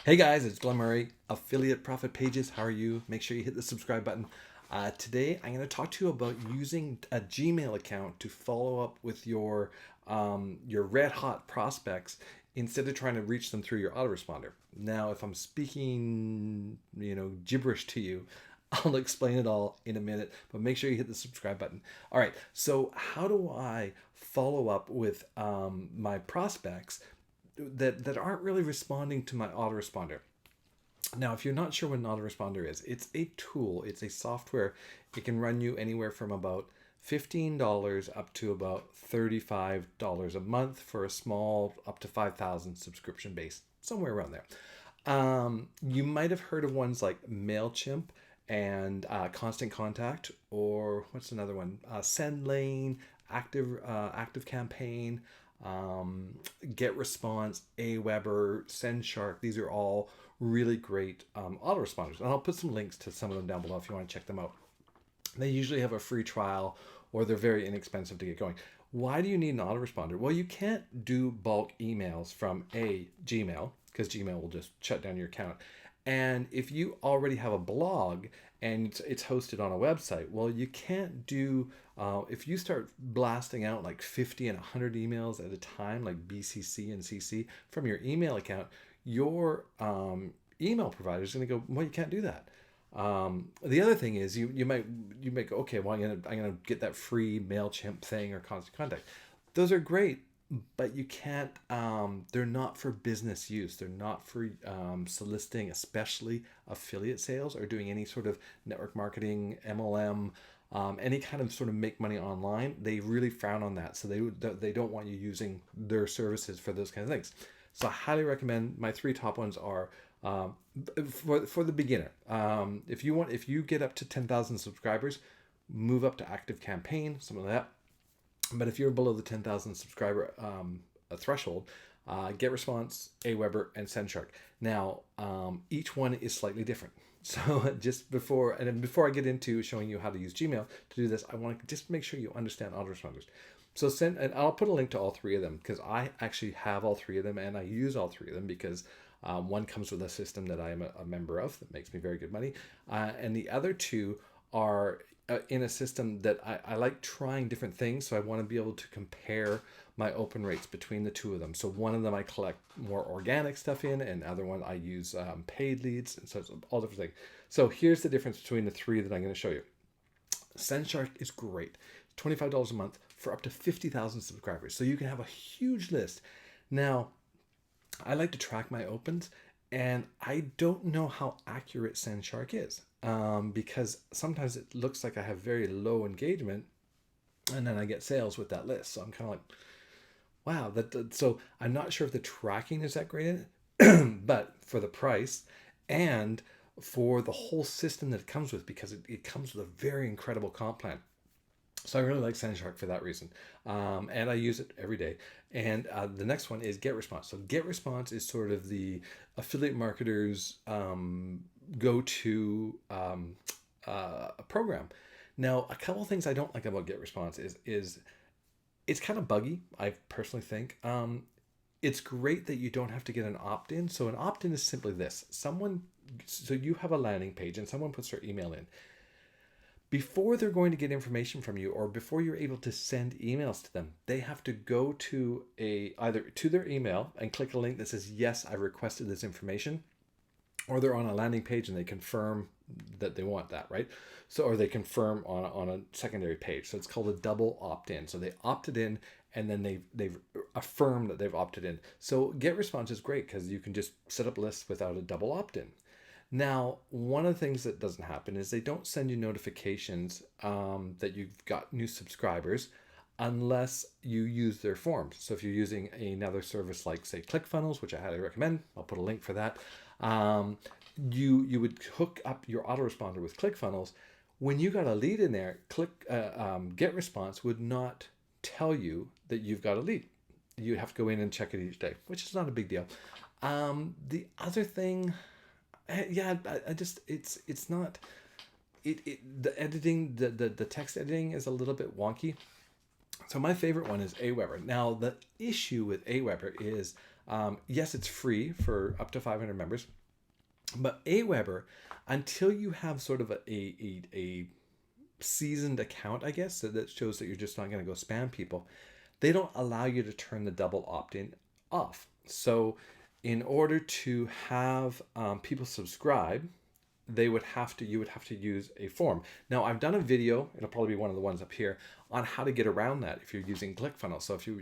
Hey guys, it's Glen Murray, Affiliate Profit Pages. How are you? Make sure you hit the subscribe button. Today, I'm going to talk to you about using a Gmail account to follow up with your red hot prospects instead of trying to reach them through your autoresponder. Now, if I'm speaking, gibberish to you, I'll explain it all in a minute, but make sure you hit the subscribe button. All right, so how do I follow up with my prospects that aren't really responding to my autoresponder? Now, if you're not sure what an autoresponder is, it's a tool, it's a software. It can run you anywhere from about $15 up to about $35 a month for a small up to 5,000 subscription base, somewhere around there. You might have heard of ones like MailChimp and Constant Contact, or what's another one? SendLane, Active Campaign, Get Response, Aweber, SendShark. These are all really great autoresponders. And I'll put some links to some of them down below if you want to check them out. They usually have a free trial or they're very inexpensive to get going. Why do you need an autoresponder? Well, you can't do bulk emails from a Gmail because Gmail will just shut down your account. And if you already have a blog and it's hosted on a website, well, you can't do, if you start blasting out like 50 and 100 emails at a time, like BCC and CC from your email account, your email provider is going to go, well, you can't do that. The other thing is you might go, okay, well, I'm gonna get that free MailChimp thing or Constant Contact. Those are great, but you can't. They're not for business use. They're not for soliciting, especially affiliate sales or doing any sort of network marketing, MLM. Any kind of sort of make money online, they really frown on that. So they don't want you using their services for those kind of things. So I highly recommend. My three top ones are um, for the beginner. If you get up to 10,000 subscribers, move up to Active Campaign, something like that. But if you're below the 10,000 subscriber threshold, Get Response, Aweber, and SendShark. Now, each one is slightly different. So before I get into showing you how to use Gmail to do this, I want to just make sure you understand autoresponders. So and I'll put a link to all three of them because I actually have all three of them and I use all three of them because one comes with a system that I am a member of that makes me very good money, and the other two are in a system that I like trying different things. So I want to be able to compare my open rates between the two of them. So one of them I collect more organic stuff in, and the other one I use paid leads, and so it's all different things. So here's the difference between the three that I'm going to show you. SendShark is great. $25 a month for up to 50,000 subscribers. So you can have a huge list. Now, I like to track my opens, and I don't know how accurate SendShark is because sometimes it looks like I have very low engagement, and then I get sales with that list. So I'm kind of like, wow, so I'm not sure if the tracking is that great in it, but for the price and for the whole system that it comes with, because it comes with a very incredible comp plan. So I really like SendShark for that reason, and I use it every day. And the next one is Get Response. So Get Response is sort of the affiliate marketers' go-to program. Now, a couple of things I don't like about Get Response is it's kind of buggy. I personally think it's great that you don't have to get an opt-in. So an opt-in is simply this: so you have a landing page and someone puts their email in. Before they're going to get information from you or before you're able to send emails to them, they have to go to either to their email and click a link that says, yes, I requested this information, or they're on a landing page and they confirm that they want that, right? So, or they confirm on a secondary page. So it's called a double opt-in. So they opted in and then they've affirmed that they've opted in. So Get Response is great because you can just set up lists without a double opt-in. Now, one of the things that doesn't happen is they don't send you notifications that you've got new subscribers unless you use their forms. So if you're using another service like, say, ClickFunnels, which I highly recommend, I'll put a link for that, you would hook up your autoresponder with ClickFunnels. When you got a lead in there, Get Response would not tell you that you've got a lead. You have to go in and check it each day, which is not a big deal. The other thing, yeah, I just it's not the editing, the text editing is a little bit wonky. So my favorite one is Aweber. Now the issue with Aweber is Yes, it's free for up to 500 members, but Aweber, until you have sort of a seasoned account, I guess, that shows that you're just not going to go spam people, they don't allow you to turn the double opt-in off. So in order to have people subscribe, you would have to use a form. Now I've done a video, it'll probably be one of the ones up here, on how to get around that if you're using ClickFunnels. So if you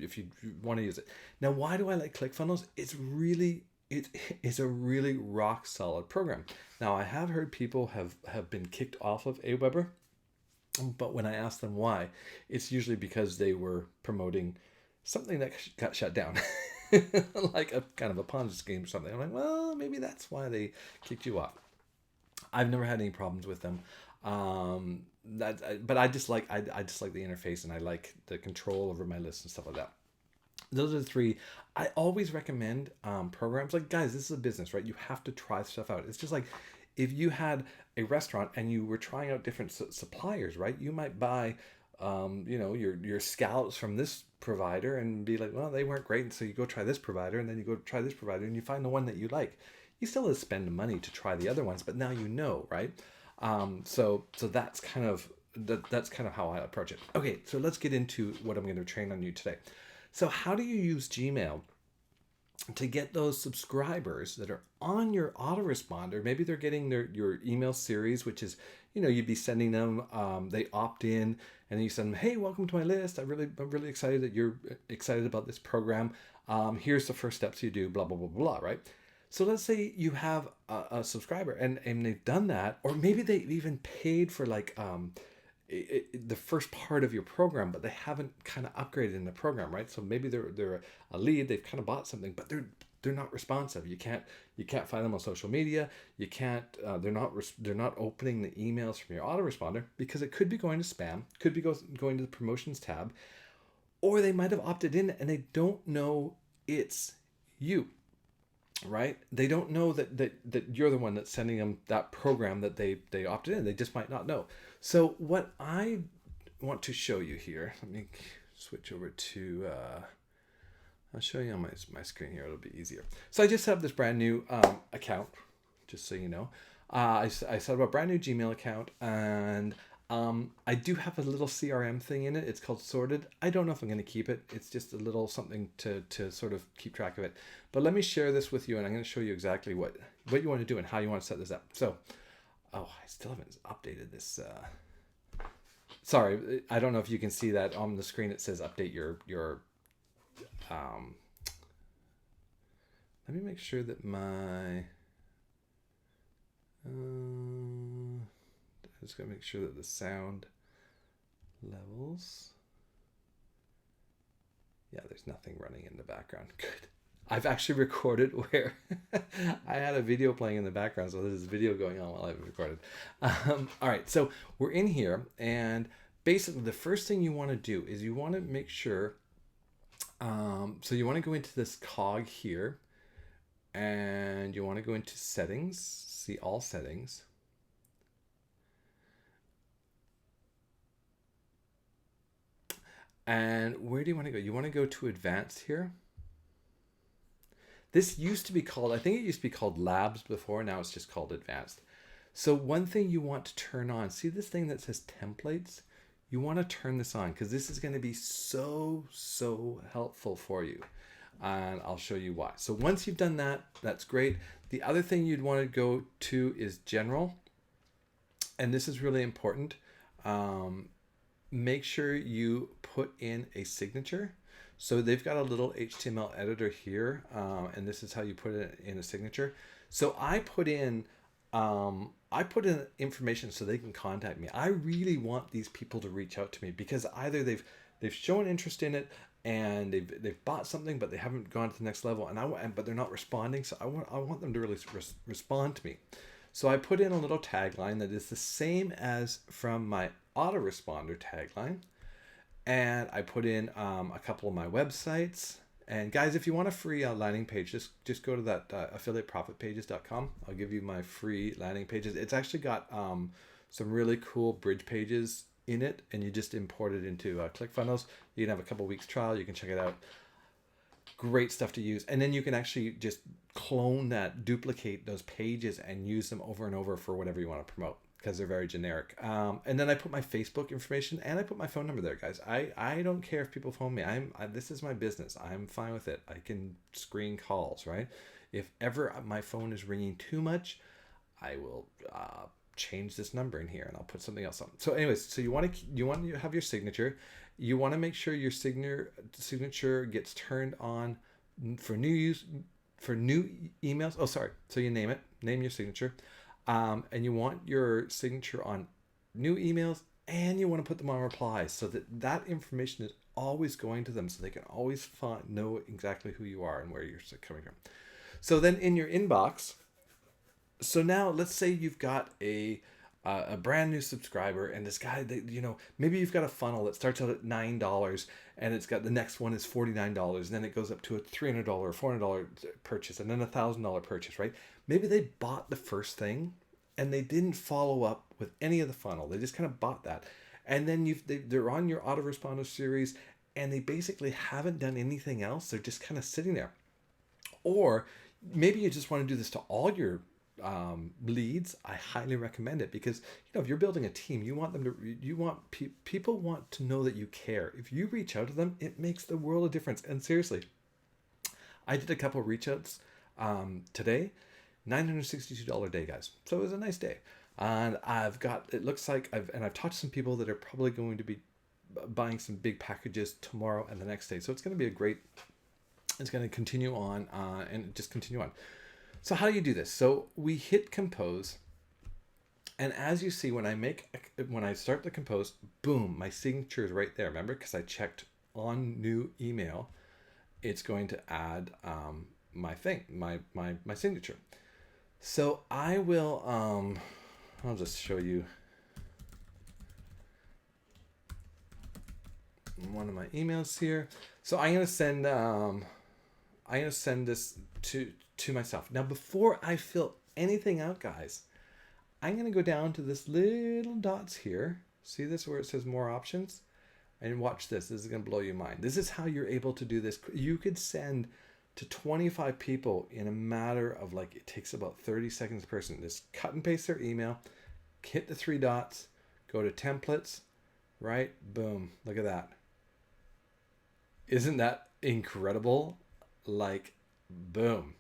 want to use it. Now, why do I like ClickFunnels? It is a really rock solid program. Now I have heard people have been kicked off of Aweber, but when I ask them why, it's usually because they were promoting something that got shut down. Like a kind of a Ponzi scheme or something. I'm like, well, maybe that's why they kicked you off. I've never had any problems with them. But I just like the interface, and I like the control over my list and stuff like that. Those are the three. I always recommend programs. Like, guys, this is a business, right? You have to try stuff out. It's just like if you had a restaurant and you were trying out different suppliers, right? You might buy, your scallops from this provider and be like, well, they weren't great, and so you go try this provider, and then you go try this provider, and you find the one that you like. You still have to spend money to try the other ones, but now you know, right? So that's kind of how I approach it. Okay, so let's get into what I'm going to train on you today. So how do you use Gmail to get those subscribers that are on your autoresponder? Maybe they're getting your email series, which is, you'd be sending them, they opt in, and then you send them, hey, welcome to my list. I'm really excited that you're excited about this program. Here's the first steps you do, blah, blah, blah, blah, right? So let's say you have a subscriber and they've done that, or maybe they've even paid for like the first part of your program, but they haven't kind of upgraded in the program, right? So maybe they're a lead, they've kind of bought something, but they're not responsive. You can't find them on social media. You can't. They're not opening the emails from your autoresponder because it could be going to spam, could be going to the promotions tab, or they might have opted in and they don't know it's you. Right? They don't know that you're the one that's sending them that program that they opted in. They just might not know. So what I want to show you here, let me switch over to, I'll show you on my screen here. It'll be easier. So I just set up this brand new account, just so you know. I set up a brand new Gmail account, and I do have a little CRM thing in it. It's called Sorted. I don't know if I'm going to keep it. It's just a little something to sort of keep track of it. But let me share this with you, and I'm going to show you exactly what you want to do and how you want to set this up. So, I still haven't updated this. Sorry, I don't know if you can see that on the screen. It says update your let me make sure that my I'm just going to make sure that the sound levels. Yeah, there's nothing running in the background. Good. I've actually recorded where I had a video playing in the background, so there's video going on while I've recorded. All right, so we're in here, and basically the first thing you want to do is you want to make sure, so you want to go into this cog here, and you want to go into settings, see all settings. And where do you want to go? You want to go to advanced here. This used to be called, I think it used to be called labs before. Now it's just called advanced. So one thing you want to turn on, see this thing that says templates? You want to turn this on because this is going to be so helpful for you. And I'll show you why. So once you've done that, that's great. The other thing you'd want to go to is general. And this is really important. Make sure you put in a signature. So they've got a little HTML editor here, and this is how you put it in a signature. So I put in information so they can contact me. I really want these people to reach out to me because either they've shown interest in it and they've bought something, but they haven't gone to the next level, but they're not responding. So I want them to really respond to me. So I put in a little tagline that is the same as from my autoresponder tagline. And I put in a couple of my websites. And guys, if you want a free landing page, just go to that affiliateprofitpages.com. I'll give you my free landing pages. It's actually got some really cool bridge pages in it, and you just import it into ClickFunnels. You can have a couple weeks trial. You can check it out. Great stuff to use. And then you can actually just clone that, duplicate those pages and use them over and over for whatever you want to promote, because they're very generic. And then I put my Facebook information and I put my phone number there, guys. I don't care if people phone me. This is my business. I'm fine with it. I can screen calls, right? If ever my phone is ringing too much, I will change this number in here and I'll put something else on. So anyways, so you want to have your signature. You want to make sure your signature gets turned on for new emails. Oh, sorry. So you name your signature. And you want your signature on new emails, and you want to put them on replies so that information is always going to them, so they can always know exactly who you are and where you're coming from. So then in your inbox, so now let's say you've got a brand new subscriber, and this guy, maybe you've got a funnel that starts out at $9 and it's got the next one is $49, and then it goes up to a $300 or $400 purchase, and then a $1,000 purchase, right? Maybe they bought the first thing and they didn't follow up with any of the funnel. They just kind of bought that. And then they're on your Autoresponder series and they basically haven't done anything else. They're just kind of sitting there. Or maybe you just want to do this to all your leads. I highly recommend it, because if you're building a team, people want to know that you care. If you reach out to them, it makes the world of difference. And seriously, I did a couple of reach outs today. $962 a day, guys. So it was a nice day. And I've talked to some people that are probably going to be buying some big packages tomorrow and the next day. So it's going to be it's going to continue on and just continue on. So how do you do this? So we hit compose. And as you see, when I start the compose, boom, my signature is right there. Remember, because I checked on new email, it's going to add my signature. So I will, I'll just show you one of my emails here. So I'm going to send this to myself. Now, before I fill anything out, guys, I'm going to go down to this little dots here. See this where it says more options? And watch this. This is going to blow your mind. This is how you're able to do this. You could send to 25 people in a matter of it takes about 30 seconds per person. Just cut and paste their email, hit the three dots, go to templates, right? Boom. Look at that. Isn't that incredible? Boom.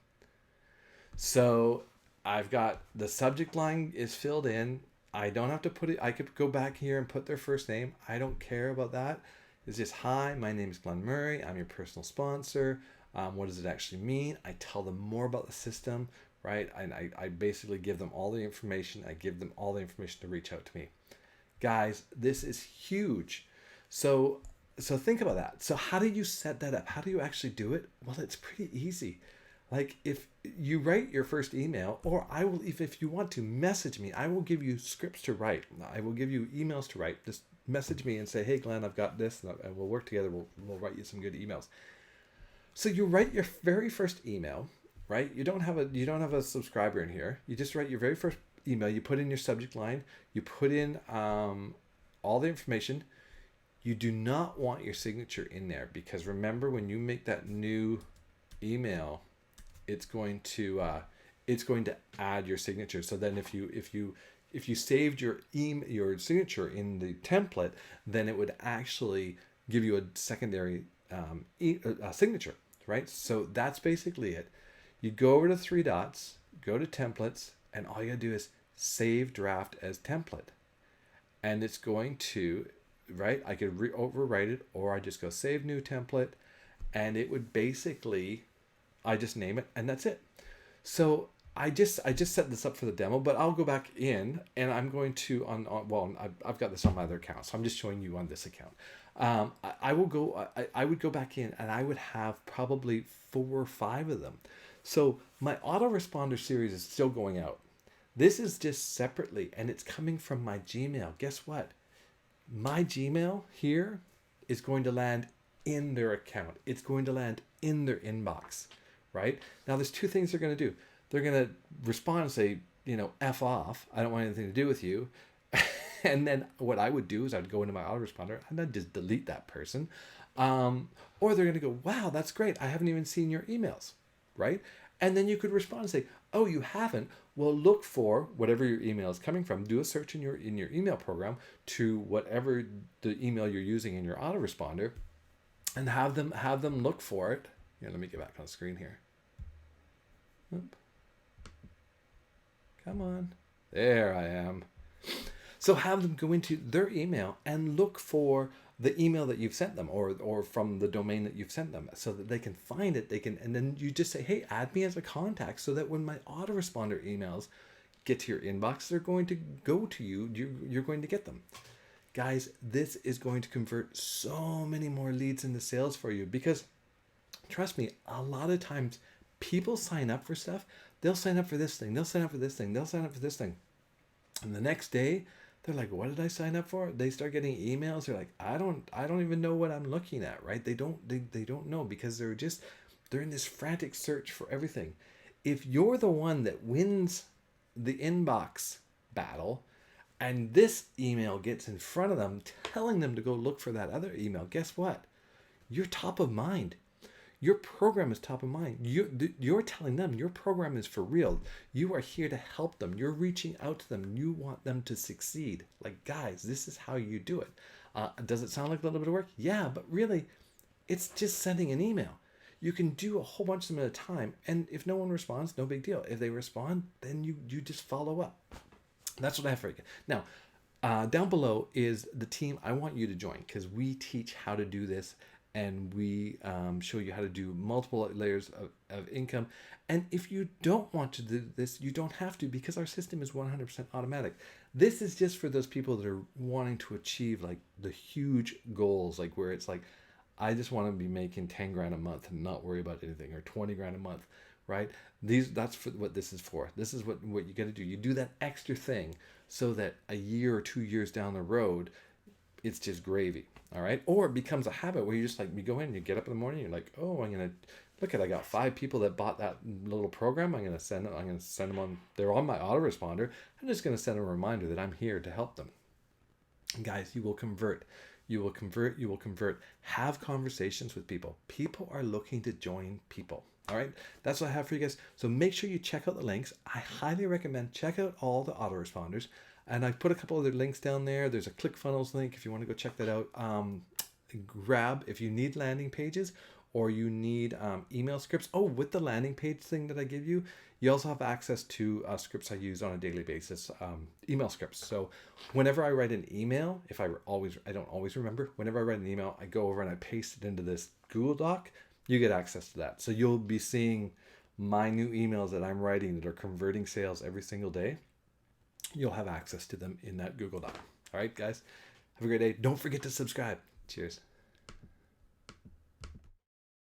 So I've got the subject line is filled in. I don't have to put it. I could go back here and put their first name. I don't care about that. It's just, hi, my name is Glen Murray. I'm your personal sponsor. What does it actually mean? I tell them more about the system, right? And I basically give them all the information. I give them all the information to reach out to me. Guys, this is huge. So think about that. So how do you set that up? How do you actually do it? Well, it's pretty easy. If you write your first email, or if you want to message me, I will give you scripts to write. I will give you emails to write. Just message me and say, hey, Glenn, I've got this, and we'll work together. We'll write you some good emails. So you write your very first email, right? You don't have a subscriber in here. You just write your very first email. You put in your subject line. You put in all the information. You do not want your signature in there, because remember, when you make that new email, it's going to add your signature. So then if you saved your signature in the template, then it would actually give you a secondary signature, right? So that's basically it. You go over to three dots, go to templates, and all you gotta do is save draft as template. And it's going to, right? I could overwrite it, or I just go save new template, and it would basically, I just name it, and that's it. So I just set this up for the demo, but I'll go back in, and I'm going to I've got this on my other account, so I'm just showing you on this account. I would go back in, and I would have probably 4 or 5 of them. So my autoresponder series is still going out. This is just separately, and it's coming from my Gmail. Guess what? My Gmail here is going to land in their account. It's going to land in their inbox, right? Now, there's 2 things they're going to do. They're going to respond and say, F off. I don't want anything to do with you. And then what I would do is I'd go into my autoresponder and I'd just delete that person. Or they're going to go, wow, that's great. I haven't even seen your emails, right? And then you could respond and say, oh, you haven't? Well, look for whatever your email is coming from. Do a search in your email program to whatever the email you're using in your autoresponder, and have them look for it. Here, let me get back on the screen here. Oop. Come on. There I am. So have them go into their email and look for the email that you've sent them, or from the domain that you've sent them, so that they can find it. And then you just say, hey, add me as a contact, so that when my autoresponder emails get to your inbox, they're going to go to you. You're going to get them. Guys, this is going to convert so many more leads into sales for you, because trust me, a lot of times people sign up for stuff. They'll sign up for this thing. They'll sign up for this thing. They'll sign up for this thing. And the next day, they're like, what did I sign up for? They start getting emails. They're like, I don't even know what I'm looking at, right? They don't know, because they're in this frantic search for everything. If you're the one that wins the inbox battle, and this email gets in front of them, telling them to go look for that other email, guess what? You're top of mind. Your program is top of mind. You're telling them your program is for real. You are here to help them. You're reaching out to them. You want them to succeed. Like, guys, this is how you do it. Does it sound like a little bit of work? Yeah, but really, it's just sending an email. You can do a whole bunch of them at a time. And if no one responds, no big deal. If they respond, then you just follow up. That's what I have for you. Now, down below is the team I want you to join, because we teach how to do this. And we show you how to do multiple layers of income. And if you don't want to do this, you don't have to, because our system is 100% automatic. This is just for those people that are wanting to achieve like the huge goals, like where it's like, I just want to be making 10 grand a month and not worry about anything, or 20 grand a month, right? That's for what this is for. This is what you got to do. You do that extra thing so that a year or 2 years down the road, it's just gravy. All right. Or it becomes a habit where you just like, you go in, you get up in the morning, you're like, oh, I'm going to look at, I got 5 people that bought that little program. I'm going to send them on, they're on my autoresponder. I'm just going to send them a reminder that I'm here to help them. And guys, you will convert. You will convert. You will convert. Have conversations with people. People are looking to join people. All right. That's what I have for you guys. So make sure you check out the links. I highly recommend check out all the autoresponders. And I put a couple other links down there. There's a ClickFunnels link if you want to go check that out. Grab if you need landing pages, or you need email scripts. Oh, with the landing page thing that I give you, you also have access to scripts I use on a daily basis, email scripts. So whenever I write an email, I don't always remember. Whenever I write an email, I go over and I paste it into this Google Doc. You get access to that. So you'll be seeing my new emails that I'm writing that are converting sales every single day. You'll have access to them in that Google Doc. All right, guys, have a great day. Don't forget to subscribe. Cheers.